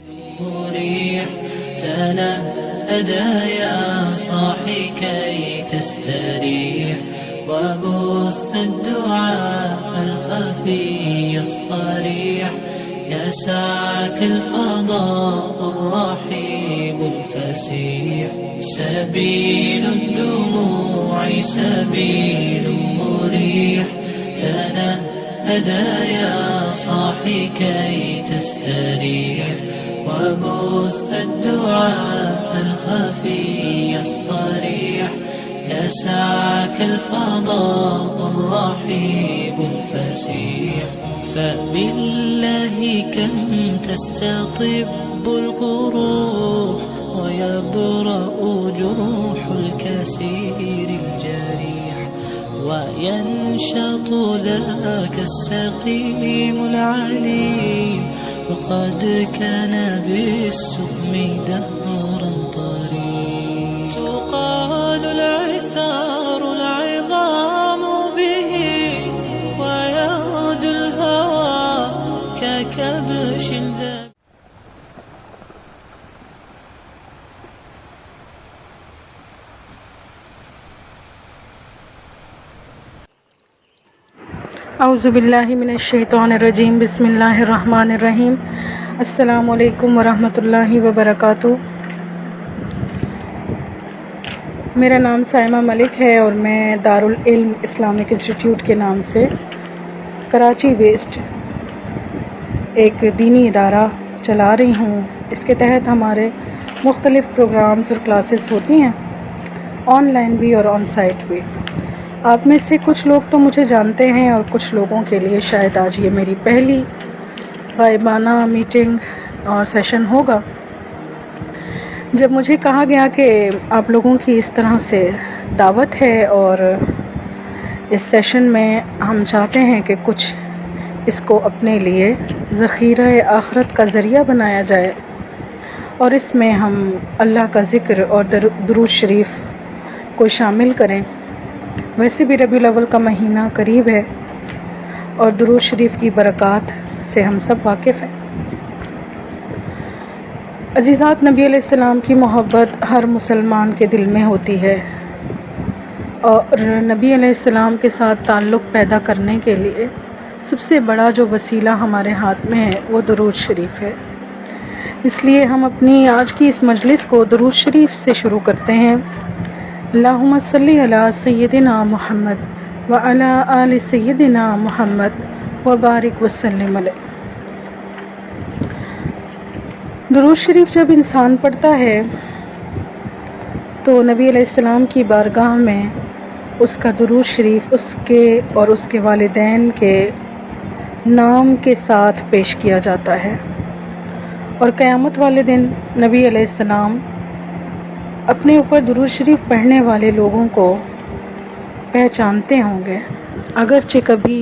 مريح تنهدى يا صاحي كي تستريح وبث الدعاء الخفي الصريح يسعك الفضاء الرحيب الفسيح سبيل الدموع سبيل مريح تنهدى يا صاحي كي تستريح وبث الدعاء الخفي الصريح يسعك الفضاء الرحيب الفسيح فبالله كم تستطب القروح ويبرأ جروح الكسير الجريح وينشط ذاك السقيم العليل وقد كان بالسقم دهرا طريق تقال العثار العظام به ويغدو الهوى ككبش ذاب. اعوذ باللہ من الشیطان الرجیم بسم اللہ الرحمن الرحیم السلام علیکم ورحمۃ اللہ وبرکاتہ. میرا نام سائمہ ملک ہے اور میں دارالعلم اسلامک انسٹیٹیوٹ کے نام سے کراچی بیسڈ ایک دینی ادارہ چلا رہی ہوں. اس کے تحت ہمارے مختلف پروگرامز اور کلاسز ہوتی ہیں، آن لائن بھی اور آن سائٹ بھی. آپ میں سے کچھ لوگ تو مجھے جانتے ہیں اور کچھ لوگوں کے لیے شاید آج یہ میری پہلی غائبانہ میٹنگ اور سیشن ہوگا. جب مجھے کہا گیا کہ آپ لوگوں کی اس طرح سے دعوت ہے اور اس سیشن میں ہم چاہتے ہیں کہ کچھ اس کو اپنے لیے ذخیرہ آخرت کا ذریعہ بنایا جائے اور اس میں ہم اللہ کا ذکر اور درود شریف کو شامل کریں. ویسے بھی ربیع الاول کا مہینہ قریب ہے اور درود شریف کی برکات سے ہم سب واقف ہیں. عزیزات، نبی علیہ السلام کی محبت ہر مسلمان کے دل میں ہوتی ہے اور نبی علیہ السلام کے ساتھ تعلق پیدا کرنے کے لیے سب سے بڑا جو وسیلہ ہمارے ہاتھ میں ہے وہ درود شریف ہے. اس لیے ہم اپنی آج کی اس مجلس کو درود شریف سے شروع کرتے ہیں. اللہم صلی علی سیدنا محمد وعلی آل سیدنا محمد وبارک وسلم علیہ. درود شریف جب انسان پڑھتا ہے تو نبی علیہ السلام کی بارگاہ میں اس کا درود شریف اس کے اور اس کے والدین کے نام کے ساتھ پیش کیا جاتا ہے اور قیامت والے دن نبی علیہ السلام اپنے اوپر درود شریف پڑھنے والے لوگوں کو پہچانتے ہوں گے، اگرچہ کبھی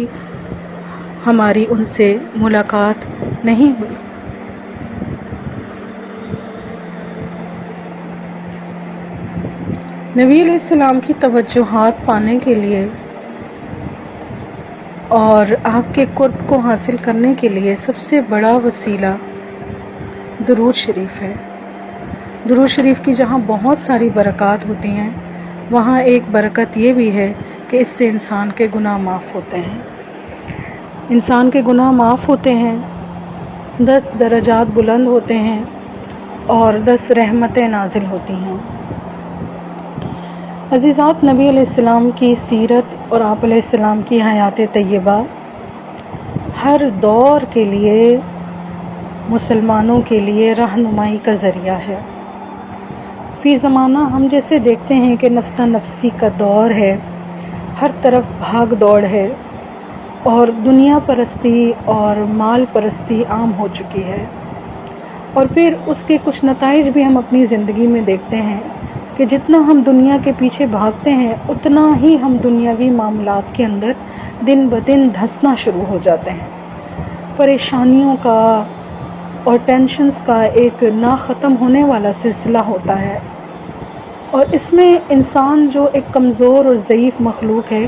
ہماری ان سے ملاقات نہیں ہوئی. نبی علیہ السلام کی توجہات پانے کے لیے اور آپ کے قرب کو حاصل کرنے کے لیے سب سے بڑا وسیلہ درود شریف ہے. درود شریف کی جہاں بہت ساری برکات ہوتی ہیں وہاں ایک برکت یہ بھی ہے کہ اس سے انسان کے گناہ معاف ہوتے ہیں. انسان کے گناہ معاف ہوتے ہیں، 10 درجات بلند ہوتے ہیں اور 10 رحمتیں نازل ہوتی ہیں. عزیزات، نبی علیہ السلام کی سیرت اور آپ علیہ السلام کی حیات طیبہ ہر دور کے لیے مسلمانوں کے لیے رہنمائی کا ذریعہ ہے. فی زمانہ ہم جیسے دیکھتے ہیں کہ نفسا نفسی کا دور ہے، ہر طرف بھاگ دوڑ ہے اور دنیا پرستی اور مال پرستی عام ہو چکی ہے. اور پھر اس کے کچھ نتائج بھی ہم اپنی زندگی میں دیکھتے ہیں کہ جتنا ہم دنیا کے پیچھے بھاگتے ہیں اتنا ہی ہم دنیاوی معاملات کے اندر دن بدن دھنسنا شروع ہو جاتے ہیں. پریشانیوں کا اور ٹینشنز کا ایک نہ ختم ہونے والا سلسلہ ہوتا ہے اور اس میں انسان جو ایک کمزور اور ضعیف مخلوق ہے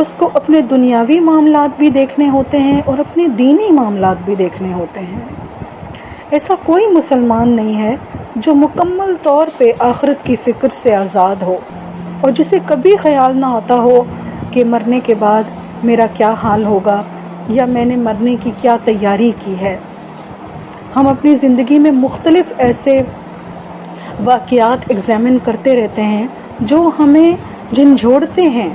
اس کو اپنے دنیاوی معاملات بھی دیکھنے ہوتے ہیں اور اپنے دینی معاملات بھی دیکھنے ہوتے ہیں. ایسا کوئی مسلمان نہیں ہے جو مکمل طور پہ آخرت کی فکر سے آزاد ہو اور جسے کبھی خیال نہ ہوتا ہو کہ مرنے کے بعد میرا کیا حال ہوگا یا میں نے مرنے کی کیا تیاری کی ہے۔ ہم اپنی زندگی میں مختلف ایسے واقعات ایگزامن کرتے رہتے ہیں جو ہمیں جھنجھوڑتے ہیں۔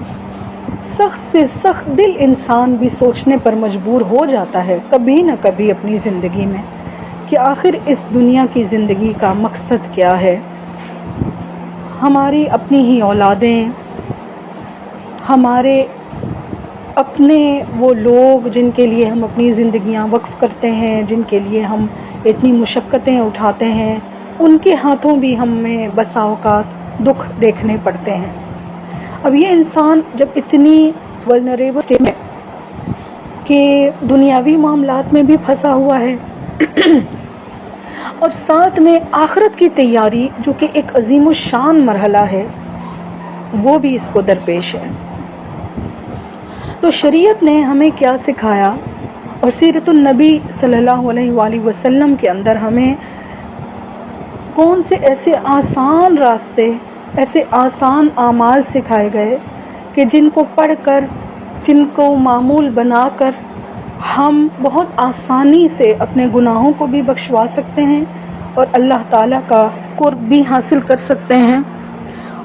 سخت سے سخت دل انسان بھی سوچنے پر مجبور ہو جاتا ہے کبھی نہ کبھی اپنی زندگی میں کہ آخر اس دنیا کی زندگی کا مقصد کیا ہے۔ ہماری اپنی ہی اولادیں، ہمارے اپنے وہ لوگ جن کے لیے ہم اپنی زندگیاں وقف کرتے ہیں، جن کے لیے ہم اتنی مشقتیں اٹھاتے ہیں، ان کے ہاتھوں بھی ہمیں بسا اوقات دکھ دیکھنے پڑتے ہیں۔ اب یہ انسان جب اتنی ولنریبل اسٹیج میں کہ دنیاوی معاملات میں بھی پھنسا ہوا ہے اور ساتھ میں آخرت کی تیاری جو کہ ایک عظیم الشان مرحلہ ہے وہ بھی اس کو درپیش ہے، تو شریعت نے ہمیں کیا سکھایا اور سیرت النبی صلی اللہ علیہ وآلہ وسلم کے اندر ہمیں کون سے ایسے آسان راستے، ایسے آسان اعمال سکھائے گئے کہ جن کو پڑھ کر، جن کو معمول بنا کر ہم بہت آسانی سے اپنے گناہوں کو بھی بخشوا سکتے ہیں اور اللہ تعالیٰ کا قرب بھی حاصل کر سکتے ہیں۔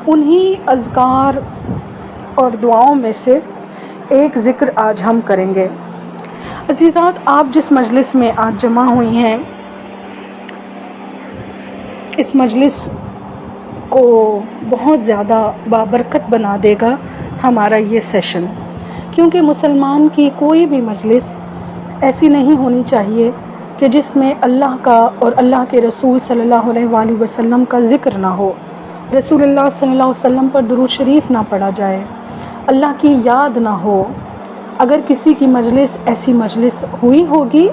انہی اذکار اور دعاؤں میں سے ایک ذکر آج ہم کریں گے۔ عزیزات، آپ جس مجلس میں آج جمع ہوئی ہیں، اس مجلس کو بہت زیادہ بابرکت بنا دے گا ہمارا یہ سیشن، کیونکہ مسلمان کی کوئی بھی مجلس ایسی نہیں ہونی چاہیے کہ جس میں اللہ کا اور اللہ کے رسول صلی اللہ علیہ وآلہ وسلم کا ذکر نہ ہو، رسول اللہ صلی اللہ علیہ وسلم پر درود شریف نہ پڑھا جائے، اللہ کی یاد نہ ہو۔ اگر کسی کی مجلس ایسی مجلس ہوئی ہوگی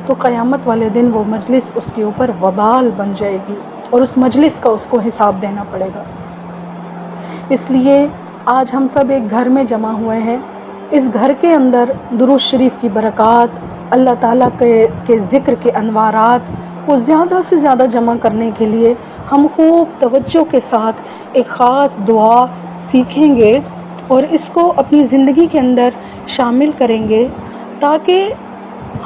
تو قیامت والے دن وہ مجلس اس کے اوپر وبال بن جائے گی اور اس مجلس کا اس کو حساب دینا پڑے گا۔ اس لیے آج ہم سب ایک گھر میں جمع ہوئے ہیں، اس گھر کے اندر درود شریف کی برکات، اللہ تعالیٰ کے ذکر کے انوارات کو زیادہ سے زیادہ جمع کرنے کے لیے ہم خوب توجہ کے ساتھ ایک خاص دعا سیکھیں گے اور اس کو اپنی زندگی کے اندر شامل کریں گے تاکہ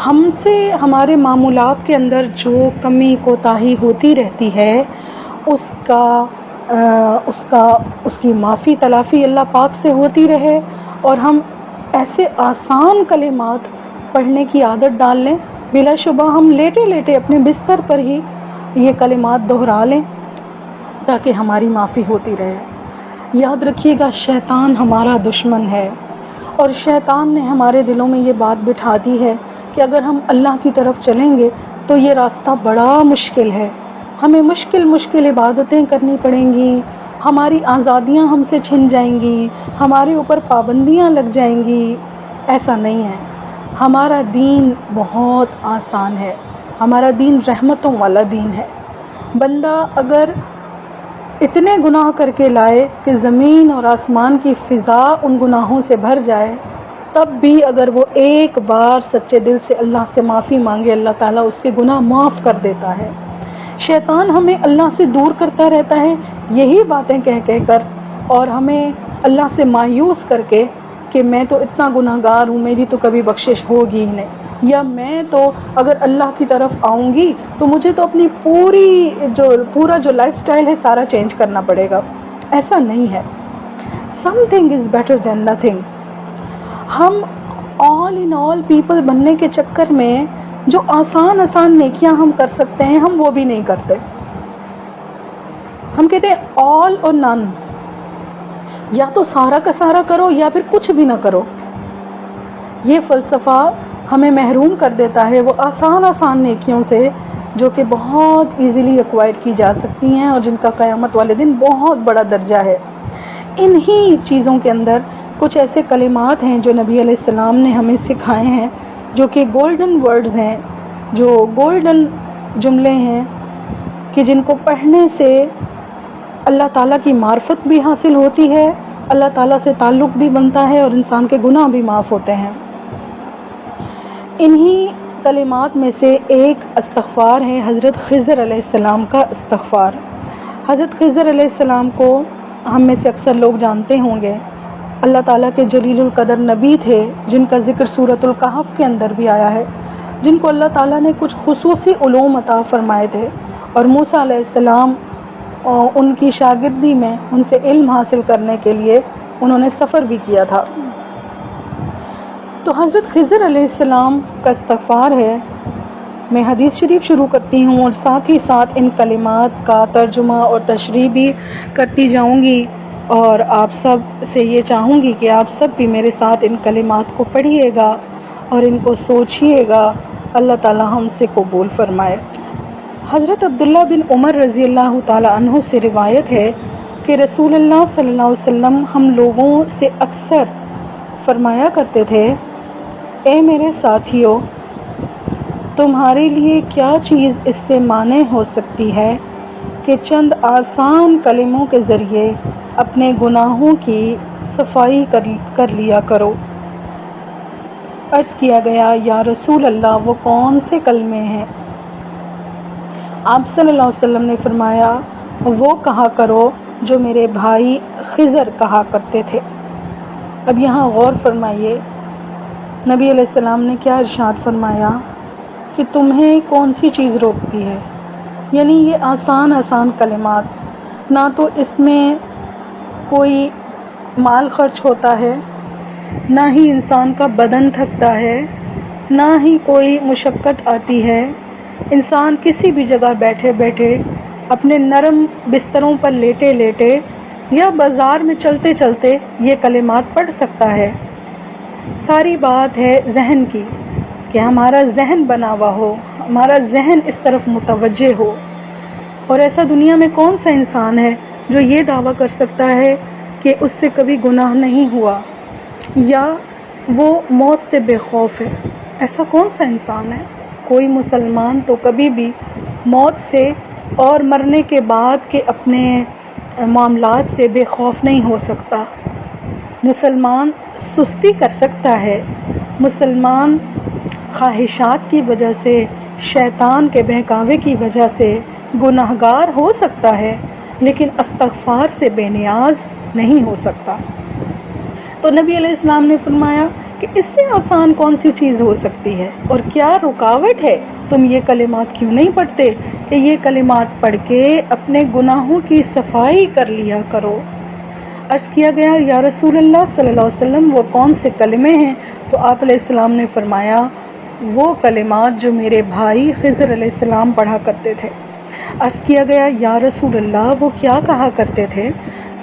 ہم سے ہمارے معمولات کے اندر جو کمی کوتاہی ہوتی رہتی ہے اس کی معافی تلافی اللہ پاک سے ہوتی رہے اور ہم ایسے آسان کلمات پڑھنے کی عادت ڈال لیں، بلا شبہ ہم لیٹے لیٹے اپنے بستر پر ہی یہ کلمات دہرا لیں تاکہ ہماری معافی ہوتی رہے۔ یاد رکھیے گا، شیطان ہمارا دشمن ہے اور شیطان نے ہمارے دلوں میں یہ بات بٹھا دی ہے کہ اگر ہم اللہ کی طرف چلیں گے تو یہ راستہ بڑا مشکل ہے، ہمیں مشکل عبادتیں کرنی پڑیں گی، ہماری آزادیاں ہم سے چھن جائیں گی، ہمارے اوپر پابندیاں لگ جائیں گی۔ ایسا نہیں ہے، ہمارا دین بہت آسان ہے، ہمارا دین رحمتوں والا دین ہے۔ بندہ اگر اتنے گناہ کر کے لائے کہ زمین اور آسمان کی فضا ان گناہوں سے بھر جائے، تب بھی اگر وہ ایک بار سچے دل سے اللہ سے معافی مانگے، اللہ تعالیٰ اس کے گناہ معاف کر دیتا ہے۔ شیطان ہمیں اللہ سے دور کرتا رہتا ہے یہی باتیں کہہ کر اور ہمیں اللہ سے مایوس کر کے کہ میں تو اتنا گناہ گار ہوں، میری تو کبھی بخشش ہوگی ہی نہیں، یا میں تو اگر اللہ کی طرف آؤں گی تو مجھے تو اپنی پورا جو لائف سٹائل ہے سارا چینج کرنا پڑے گا۔ ایسا نہیں ہے، something is better than nothing۔ ہم all in all people بننے کے چکر میں جو آسان نیکیاں ہم کر سکتے ہیں ہم وہ بھی نہیں کرتے۔ ہم کہتے ہیں all اور none، یا تو سارا کا سارا کرو یا پھر کچھ بھی نہ کرو۔ یہ فلسفہ ہمیں محروم کر دیتا ہے وہ آسان نیکیوں سے جو کہ بہت ایزیلی ایکوائر کی جا سکتی ہیں اور جن کا قیامت والے دن بہت بڑا درجہ ہے۔ انہی چیزوں کے اندر کچھ ایسے کلمات ہیں جو نبی علیہ السلام نے ہمیں سکھائے ہیں، جو کہ گولڈن ورڈز ہیں، جو گولڈن جملے ہیں کہ جن کو پڑھنے سے اللہ تعالیٰ کی معرفت بھی حاصل ہوتی ہے، اللہ تعالیٰ سے تعلق بھی بنتا ہے اور انسان کے گناہ بھی معاف ہوتے ہیں۔ انہی کلمات میں سے ایک استغفار ہے، حضرت خضر علیہ السلام کا استغفار۔ حضرت خضر علیہ السلام کو ہم میں سے اکثر لوگ جانتے ہوں گے، اللہ تعالیٰ کے جلیل القدر نبی تھے، جن کا ذکر سورۃ الکہف کے اندر بھی آیا ہے، جن کو اللہ تعالیٰ نے کچھ خصوصی علوم عطا فرمائے تھے، اور موسیٰ علیہ السلام ان کی شاگردی میں ان سے علم حاصل کرنے کے لیے انہوں نے سفر بھی کیا تھا۔ تو حضرت خضر علیہ السلام کا استغفار ہے۔ میں حدیث شریف شروع کرتی ہوں اور ساتھ ہی ساتھ ان کلمات کا ترجمہ اور تشریح بھی کرتی جاؤں گی، اور آپ سب سے یہ چاہوں گی کہ آپ سب بھی میرے ساتھ ان کلمات کو پڑھیے گا اور ان کو سوچیے گا۔ اللہ تعالی ہم سے قبول فرمائے۔ حضرت عبداللہ بن عمر رضی اللہ تعالی عنہ سے روایت ہے کہ رسول اللہ صلی اللہ علیہ وسلم ہم لوگوں سے اکثر فرمایا کرتے تھے، اے میرے ساتھیو، تمہارے لیے کیا چیز اس سے مانع ہو سکتی ہے کہ چند آسان کلموں کے ذریعے اپنے گناہوں کی صفائی کر لیا کرو۔ عرض کیا گیا، یا رسول اللہ وہ کون سے کلمے ہیں؟ آپ صلی اللہ علیہ وسلم نے فرمایا، وہ کہا کرو جو میرے بھائی خضر کہا کرتے تھے۔ اب یہاں غور فرمائیے، نبی علیہ السلام نے کیا ارشاد فرمایا کہ تمہیں کون سی چیز روکتی ہے؟ یعنی یہ آسان کلمات، نہ تو اس میں کوئی مال خرچ ہوتا ہے، نہ ہی انسان کا بدن تھکتا ہے، نہ ہی کوئی مشقت آتی ہے۔ انسان کسی بھی جگہ بیٹھے بیٹھے، اپنے نرم بستروں پر لیٹے لیٹے یا بازار میں چلتے چلتے یہ کلمات پڑھ سکتا ہے۔ ساری بات ہے ذہن کی، کہ ہمارا ذہن بنا ہوا ہو، ہمارا ذہن اس طرف متوجہ ہو۔ اور ایسا دنیا میں کون سا انسان ہے جو یہ دعویٰ کر سکتا ہے کہ اس سے کبھی گناہ نہیں ہوا یا وہ موت سے بے خوف ہے؟ ایسا کون سا انسان ہے؟ کوئی مسلمان تو کبھی بھی موت سے اور مرنے کے بعد کے اپنے معاملات سے بے خوف نہیں ہو سکتا۔ مسلمان سستی کر سکتا ہے، مسلمان خواہشات کی وجہ سے، شیطان کے بہکاوے کی وجہ سے گناہگار ہو سکتا ہے، لیکن استغفار سے بے نیاز نہیں ہو سکتا۔ تو نبی علیہ السلام نے فرمایا کہ اس سے آسان کون سی چیز ہو سکتی ہے، اور کیا رکاوٹ ہے تم یہ کلمات کیوں نہیں پڑھتے کہ یہ کلمات پڑھ کے اپنے گناہوں کی صفائی کر لیا کرو۔ عرض کیا گیا، یا رسول اللہ صلی اللہ علیہ وسلم وہ کون سے کلمے ہیں؟ تو آپ علیہ السلام نے فرمایا، وہ کلمات جو میرے بھائی خضر علیہ السلام پڑھا کرتے تھے۔ عرض کیا گیا، یا رسول اللہ وہ کیا کہا کرتے تھے؟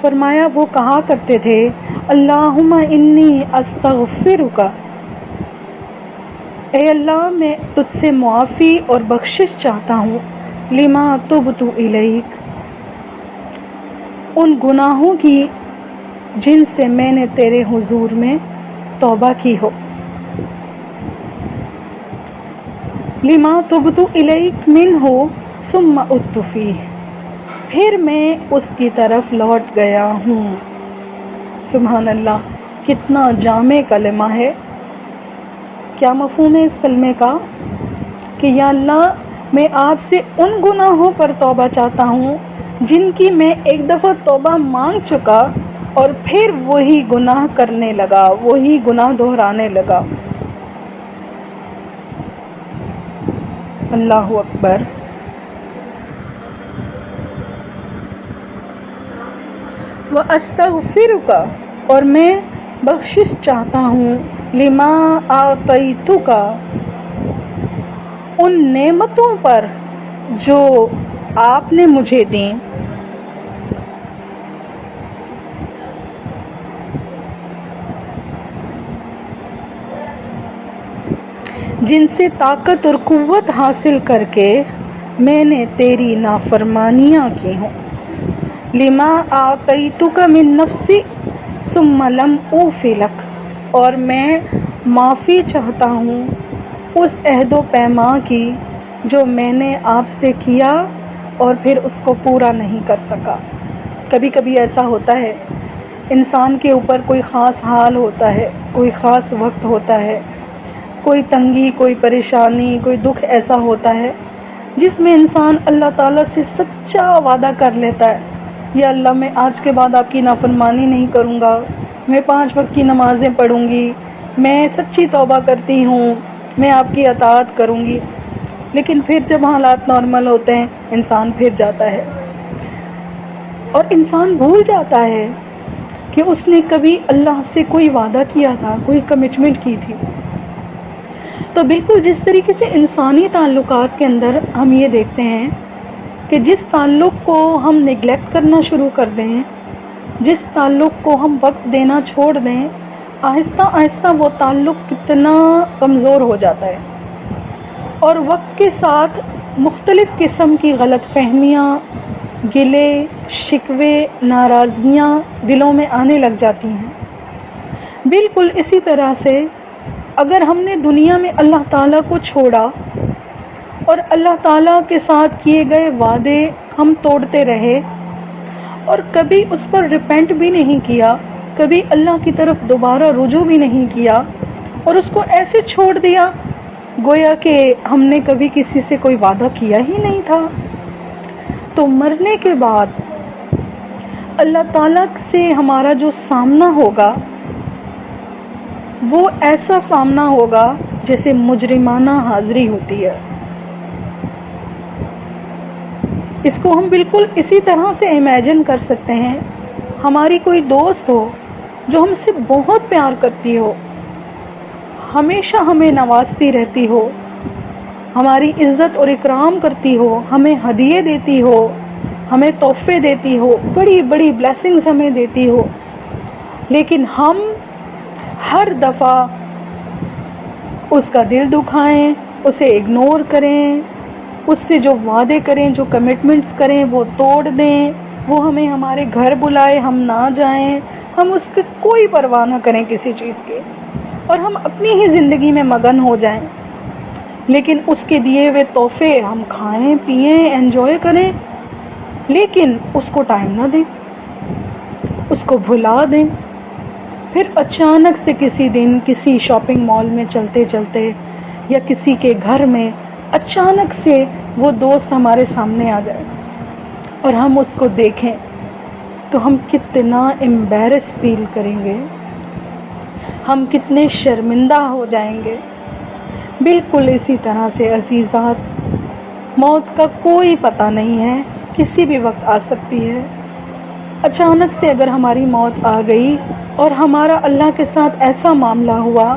فرمایا، وہ کہا کرتے تھے، اللہم انی استغفرک، اے اللہ میں تجھ سے معافی اور بخشش چاہتا ہوں، لما تبت الیک، ان گناہوں کی جن سے میں نے تیرے حضور میں توبہ کی ہو۔ لما تبت الیک منہ ثم عدت فیہ، پھر میں اس کی طرف لوٹ گیا ہوں۔ سبحان اللہ، کتنا جامع کلمہ ہے۔ کیا مفہوم ہے اس کلمے کا؟ کہ یا اللہ میں آپ سے ان گناہوں پر توبہ چاہتا ہوں جن کی میں ایک دفعہ توبہ مانگ چکا اور پھر وہی گناہ کرنے لگا، وہی گناہ دہرانے لگا۔ اللہ اکبر۔ وَأَسْتَغْفِرُكَ، اور میں بخشش چاہتا ہوں، لما اعطیتک، ان نعمتوں پر جو آپ نے مجھے دیں۔ جن سے طاقت اور قوت حاصل کر کے میں نے تیری نافرمانیاں کی ہوں۔ لما اعطیتک من نفسی ثم لم اوف لک، اور میں معافی چاہتا ہوں اس عہد و پیما کی جو میں نے آپ سے کیا اور پھر اس کو پورا نہیں کر سکا۔ کبھی کبھی ایسا ہوتا ہے، انسان کے اوپر کوئی خاص حال ہوتا ہے، کوئی خاص وقت ہوتا ہے، کوئی تنگی، کوئی پریشانی، کوئی دکھ ایسا ہوتا ہے جس میں انسان اللہ تعالیٰ سے سچا وعدہ کر لیتا ہے، یا اللہ میں آج کے بعد آپ کی نافرمانی نہیں کروں گا، میں 5 وقت کی نمازیں پڑھوں گی، میں سچی توبہ کرتی ہوں، میں آپ کی اطاعت کروں گی. لیکن پھر جب حالات نارمل ہوتے ہیں انسان پھر جاتا ہے، اور انسان بھول جاتا ہے کہ اس نے کبھی اللہ سے کوئی وعدہ کیا تھا، کوئی کمٹمنٹ کی تھی. تو بالکل جس طریقے سے انسانی تعلقات کے اندر ہم یہ دیکھتے ہیں کہ جس تعلق کو ہم نیگلیکٹ کرنا شروع کر دیں، جس تعلق کو ہم وقت دینا چھوڑ دیں، آہستہ آہستہ وہ تعلق کتنا کمزور ہو جاتا ہے، اور وقت کے ساتھ مختلف قسم کی غلط فہمیاں، گلے، شکوے، ناراضگیاں دلوں میں آنے لگ جاتی ہیں. بالکل اسی طرح سے اگر ہم نے دنیا میں اللہ تعالیٰ کو چھوڑا اور اللہ تعالیٰ کے ساتھ کیے گئے وعدے ہم توڑتے رہے اور کبھی اس پر ریپینٹ بھی نہیں کیا، کبھی اللہ کی طرف دوبارہ رجوع بھی نہیں کیا، اور اس کو ایسے چھوڑ دیا گویا کہ ہم نے کبھی کسی سے کوئی وعدہ کیا ہی نہیں تھا، تو مرنے کے بعد اللہ تعالیٰ سے ہمارا جو سامنا ہوگا وہ ایسا سامنا ہوگا جیسے مجرمانہ حاضری ہوتی ہے. اس کو ہم بالکل اسی طرح سے امیجن کر سکتے ہیں. ہماری کوئی دوست ہو جو ہم سے بہت پیار کرتی ہو، ہمیشہ ہمیں نوازتی رہتی ہو، ہماری عزت اور اکرام کرتی ہو، ہمیں ہدیے دیتی ہو، ہمیں تحفے دیتی ہو، بڑی بڑی بلیسنگز ہمیں دیتی ہو، لیکن ہم ہر دفعہ اس کا دل دکھائیں، اسے اگنور کریں، اس سے جو وعدے کریں، جو کمٹمنٹس کریں وہ توڑ دیں، وہ ہمیں ہمارے گھر بلائے ہم نہ جائیں، ہم اس کی کوئی پرواہ نہ کریں کسی چیز کی، اور ہم اپنی ہی زندگی میں مگن ہو جائیں، لیکن اس کے دیے ہوئے تحفے ہم کھائیں، پئیں، انجوائے کریں، لیکن اس کو ٹائم نہ دیں، اس کو بھلا دیں. پھر اچانک سے کسی دن کسی شاپنگ مال میں چلتے چلتے یا کسی کے گھر میں اچانک سے وہ دوست ہمارے سامنے آ جائے اور ہم اس کو دیکھیں تو ہم کتنا امبیرس فیل کریں گے، ہم کتنے شرمندہ ہو جائیں گے. بالکل اسی طرح سے عزیزات، موت کا کوئی پتہ نہیں ہے، کسی بھی وقت آ سکتی ہے. اچانک سے اگر ہماری موت آ گئی اور ہمارا اللہ کے ساتھ ایسا معاملہ ہوا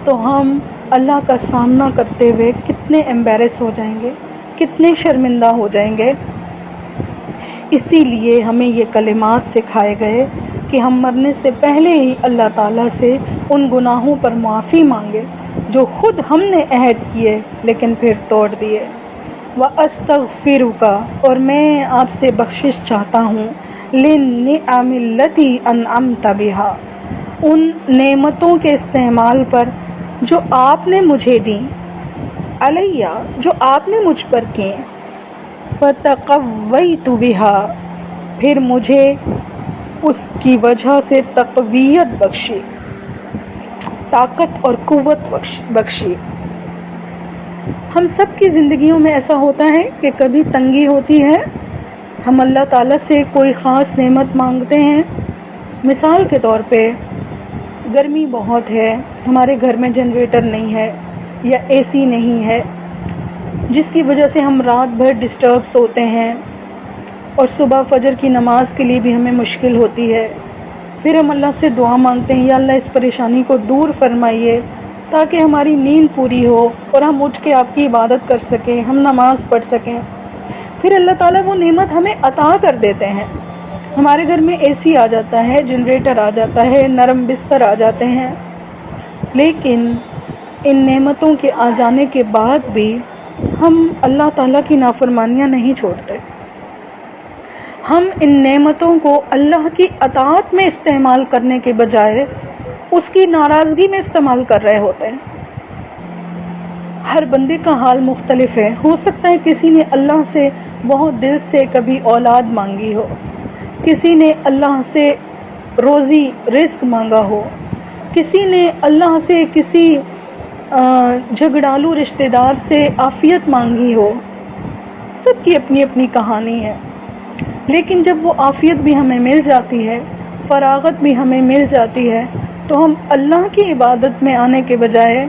تو ہم اللہ کا سامنا کرتے ہوئے کتنے امبیرس ہو جائیں گے، کتنے شرمندہ ہو جائیں گے. اسی لیے ہمیں یہ کلمات سکھائے گئے کہ ہم مرنے سے پہلے ہی اللہ تعالیٰ سے ان گناہوں پر معافی مانگے جو خود ہم نے عہد کیے لیکن پھر توڑ دیے. وَأَسْتَغْفِرُكَ، اور میں آپ سے بخشش چاہتا ہوں، لِلنِّعَمِ الَّتِي أَنْعَمْتَ بِهَا، ان نعمتوں کے استعمال پر جو آپ نے مجھے دیں، علیہ، جو آپ نے مجھ پر کیں، فَتَقَوَّيْتُ بِهَا، پھر مجھے اس کی وجہ سے تقویت بخشی، طاقت اور قوت بخشی. ہم سب کی زندگیوں میں ایسا ہوتا ہے کہ کبھی تنگی ہوتی ہے، ہم اللہ تعالیٰ سے کوئی خاص نعمت مانگتے ہیں. مثال کے طور پہ گرمی بہت ہے، ہمارے گھر میں جنریٹر نہیں ہے یا اے سی نہیں ہے، جس کی وجہ سے ہم رات بھر ڈسٹربس ہوتے ہیں اور صبح فجر کی نماز کے لیے بھی ہمیں مشکل ہوتی ہے. پھر ہم اللہ سے دعا مانگتے ہیں، یا اللہ اس پریشانی کو دور فرمائیے تاکہ ہماری نیند پوری ہو اور ہم اٹھ کے آپ کی عبادت کر سکیں، ہم نماز پڑھ سکیں. پھر اللہ تعالیٰ وہ نعمت ہمیں عطا کر دیتے ہیں، ہمارے گھر میں اے سی آ جاتا ہے، جنریٹر آ جاتا ہے، نرم بستر آ جاتے ہیں. لیکن ان نعمتوں کے آ جانے کے بعد بھی ہم اللہ تعالیٰ کی نافرمانیاں نہیں چھوڑتے. ہم ان نعمتوں کو اللہ کی اطاعت میں استعمال کرنے کے بجائے اس کی ناراضگی میں استعمال کر رہے ہوتے ہیں. ہر بندے کا حال مختلف ہے. ہو سکتا ہے کسی نے اللہ سے بہت دل سے کبھی اولاد مانگی ہو، کسی نے اللہ سے روزی رزق مانگا ہو، کسی نے اللہ سے کسی جھگڑالو رشتہ دار سے عافیت مانگی ہو، سب کی اپنی اپنی کہانی ہے، لیکن جب وہ عافیت بھی ہمیں مل جاتی ہے، فراغت بھی ہمیں مل جاتی ہے، تو ہم اللہ کی عبادت میں آنے کے بجائے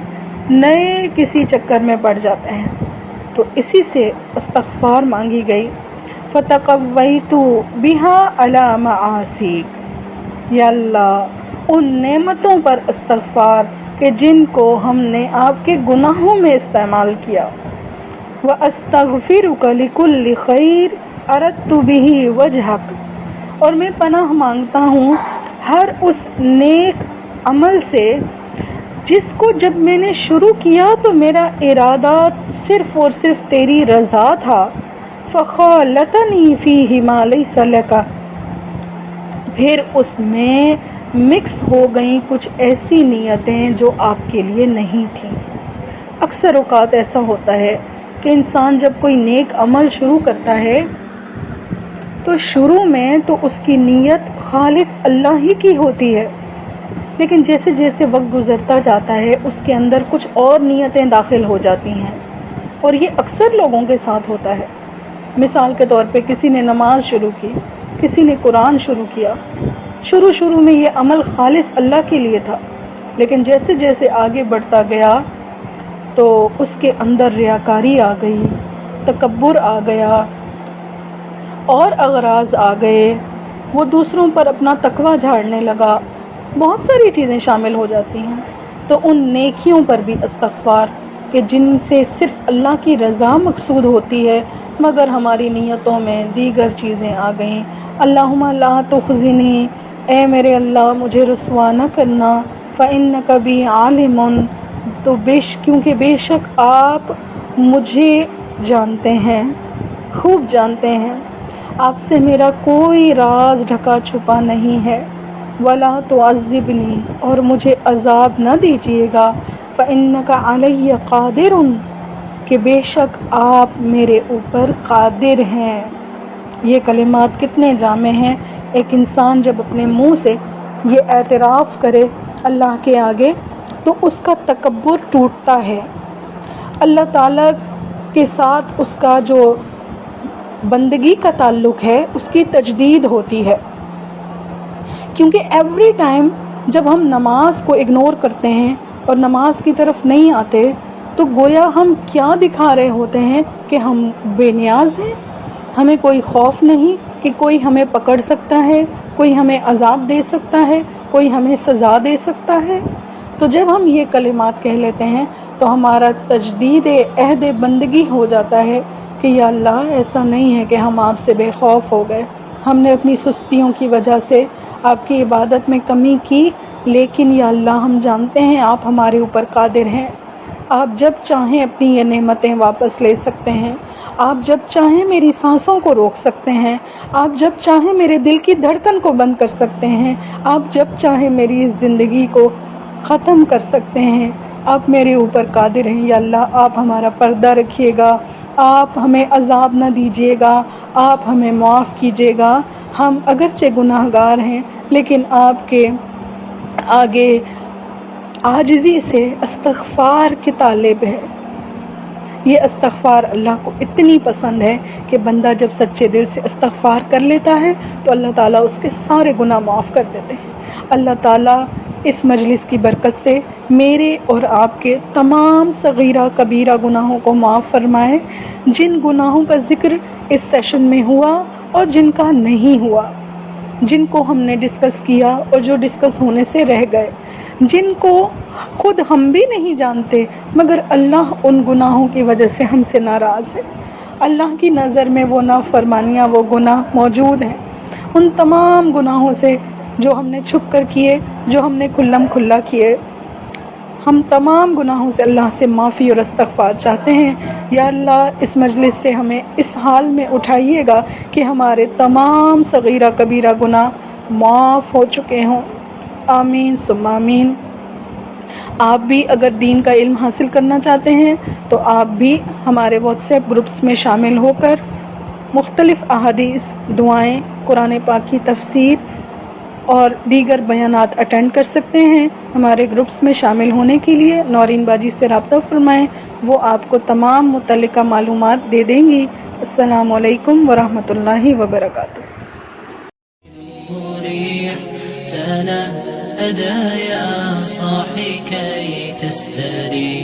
نئے کسی چکر میں پڑ جاتے ہیں۔ تو اسی سے استغفار مانگی گئی، فَتَقَوَّيْتُ بِهَا عَلَى مَعَاصِيكَ، یا اللہ ان نعمتوں پر استغفار کہ جن کو ہم نے آپ کے گناہوں میں استعمال کیا، وَأَسْتَغْفِرُكَ لِكُلِّ خَيْرٍ أَرَدتُّ بِهِ وَجْهَكَ، اور میں پناہ مانگتا ہوں ہر اس نیک عمل سے جس کو جب میں نے شروع کیا تو میرا ارادہ صرف اور صرف تیری رضا تھا، فَخَالَطَنِي فِيهِ مَا لَيْسَ لَكَ، پھر اس میں مکس ہو گئیں کچھ ایسی نیتیں جو آپ کے لیے نہیں تھیں۔ اکثر اوقات ایسا ہوتا ہے کہ انسان جب کوئی نیک عمل شروع کرتا ہے تو شروع میں تو اس کی نیت خالص اللہ ہی کی ہوتی ہے، لیکن جیسے جیسے وقت گزرتا جاتا ہے اس کے اندر کچھ اور نیتیں داخل ہو جاتی ہیں، اور یہ اکثر لوگوں کے ساتھ ہوتا ہے۔ مثال کے طور پہ کسی نے نماز شروع کی، کسی نے قرآن شروع کیا، شروع میں یہ عمل خالص اللہ کے لیے تھا، لیکن جیسے جیسے آگے بڑھتا گیا تو اس کے اندر ریاکاری آ گئی، تکبر آ گیا، اور اغراض آ گئے، وہ دوسروں پر اپنا تقویٰ جھاڑنے لگا، بہت ساری چیزیں شامل ہو جاتی ہیں۔ تو ان نیکیوں پر بھی استغفار کہ جن سے صرف اللہ کی رضا مقصود ہوتی ہے، مگر ہماری نیتوں میں دیگر چیزیں آ گئیں۔ اللہم لا تخزنی، اے میرے اللہ مجھے رسوا نہ کرنا، فإنک بی عالم، تو کیونکہ بے شک آپ مجھے جانتے ہیں، خوب جانتے ہیں، آپ سے میرا کوئی راز ڈھکا چھپا نہیں ہے، ولا تعذبنی، اور مجھے عذاب نہ دیجیے گا، فإنک علی قادر، کہ بے شک آپ میرے اوپر قادر ہیں۔ یہ کلمات کتنے جامع ہیں۔ ایک انسان جب اپنے منہ سے یہ اعتراف کرے اللہ کے آگے تو اس کا تکبر ٹوٹتا ہے، اللہ تعالیٰ کے ساتھ اس کا جو بندگی کا تعلق ہے اس کی تجدید ہوتی ہے، کیونکہ ایوری ٹائم جب ہم نماز کو اگنور کرتے ہیں اور نماز کی طرف نہیں آتے تو گویا ہم کیا دکھا رہے ہوتے ہیں کہ ہم بے نیاز ہیں، ہمیں کوئی خوف نہیں کہ کوئی ہمیں پکڑ سکتا ہے، کوئی ہمیں عذاب دے سکتا ہے، کوئی ہمیں سزا دے سکتا ہے۔ تو جب ہم یہ کلمات کہہ لیتے ہیں تو ہمارا تجدید عہد بندگی ہو جاتا ہے کہ یا اللہ ایسا نہیں ہے کہ ہم آپ سے بے خوف ہو گئے، ہم نے اپنی سستیوں کی وجہ سے آپ کی عبادت میں کمی کی، لیکن یا اللہ ہم جانتے ہیں آپ ہمارے اوپر قادر ہیں، آپ جب چاہیں اپنی یہ نعمتیں واپس لے سکتے ہیں، آپ جب چاہیں میری سانسوں کو روک سکتے ہیں، آپ جب چاہیں میرے دل کی دھڑکن کو بند کر سکتے ہیں، آپ جب چاہیں میری اس زندگی کو ختم کر سکتے ہیں، آپ میرے اوپر قادر ہیں۔ یا اللہ آپ ہمارا پردہ رکھیے گا، آپ ہمیں عذاب نہ دیجیے گا، آپ ہمیں معاف کیجیے گا، ہم اگرچہ گناہ گار ہیں لیکن آپ کے آگے عاجزی سے استغفار کے طالب ہے۔ یہ استغفار اللہ کو اتنی پسند ہے کہ بندہ جب سچے دل سے استغفار کر لیتا ہے تو اللہ تعالیٰ اس کے سارے گناہ معاف کر دیتے ہیں۔ اللہ تعالیٰ اس مجلس کی برکت سے میرے اور آپ کے تمام صغیرہ کبیرہ گناہوں کو معاف فرمائے، جن گناہوں کا ذکر اس سیشن میں ہوا اور جن کا نہیں ہوا، جن کو ہم نے ڈسکس کیا اور جو ڈسکس ہونے سے رہ گئے، جن کو خود ہم بھی نہیں جانتے مگر اللہ ان گناہوں کی وجہ سے ہم سے ناراض ہے۔ اللہ کی نظر میں وہ نافرمانیاں، وہ گناہ موجود ہیں، ان تمام گناہوں سے جو ہم نے چھپ کر کیے، جو ہم نے کھلم کھلا کیے، ہم تمام گناہوں سے اللہ سے معافی اور استغفار چاہتے ہیں۔ یا اللہ اس مجلس سے ہمیں اس حال میں اٹھائیے گا کہ ہمارے تمام صغیرہ کبیرہ گناہ معاف ہو چکے ہوں، آمین ثم آمین۔ آپ بھی اگر دین کا علم حاصل کرنا چاہتے ہیں تو آپ بھی ہمارے واٹس ایپ گروپس میں شامل ہو کر مختلف احادیث، دعائیں، قرآن پاک کی تفسیر اور دیگر بیانات اٹینڈ کر سکتے ہیں۔ ہمارے گروپس میں شامل ہونے کے لیے نورین باجی سے رابطہ فرمائیں، وہ آپ کو تمام متعلقہ معلومات دے دیں گی۔ السلام علیکم ورحمۃ اللہ وبرکاتہ۔ تنهدى يا صاحي كي تستريح